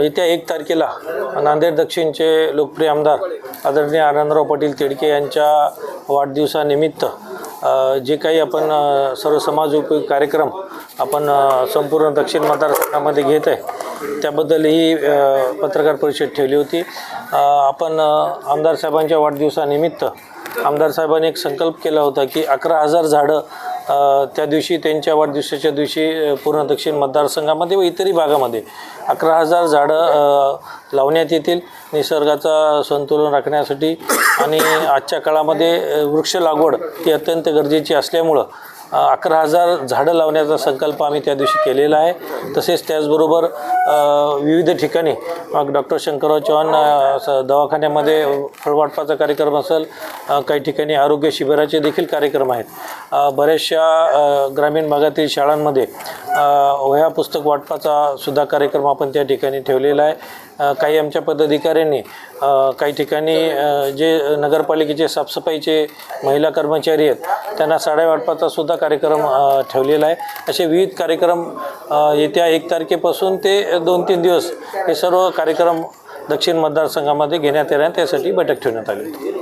येत्या 1 तारखेला नांदेड दक्षिणचे लोकप्रिय आमदार आदरणीय आनंदराव पाटील तिडके यांच्या वाढदिवसानिमित्त जे काही आपण सर्व समाज उपयोगी कार्यक्रम आपण संपूर्ण दक्षिण मतदारसंघामध्ये घेत आहे त्याबद्दल ही पत्रकार परिषद ठेवली होती। आपण आमदार साहेबांच्या वाढदिवसानिमित्त आमदार साहेबांनी एक संकल्प केला होता की 11,000 झाडं त्या दिवशी त्यांच्या वाढदिवसाच्या दिवशी पूर्ण दक्षिण मतदारसंघामध्ये व इतरही भागामध्ये 11,000 झाडं लावण्यात येतील निसर्गाचा संतुलन राखण्यासाठी। आणि आजच्या काळामध्ये वृक्ष लागवड ही अत्यंत गरजेची असल्यामुळं 11,000 झाडं लावण्याचा संकल्प आम्ही त्या दिवशी केलेला आहे। तसेच त्याचबरोबर विविध ठिकाणी डॉक्टर शंकरराव चव्हाण दवाखान्यामध्ये फळवाटपाचा कार्यक्रम असेल, काही ठिकाणी आरोग्य शिबिराचे देखील कार्यक्रम आहेत। बऱ्याचशा ग्रामीण भागातील शाळांमध्ये वह्या पुस्तक वाटपाचा सुद्धा कार्यक्रम आपण त्या ठिकाणी ठेवलेला आहे। काही आमच्या पदाधिकाऱ्यांनी काही ठिकाणी जे नगरपालिकेचे साफसफाईचे महिला कर्मचारी आहेत त्यांना साड्या वाटपाचा सुद्धा कार्यक्रम ठेवलेला आहे। असे विविध कार्यक्रम येत्या 1 तारखेपासून ते 2-3 दिवस हे सर्व कार्यक्रम दक्षिण मतदारसंघामध्ये घेण्यात येणार, त्यासाठी बैठक ठेवण्यात आली होती।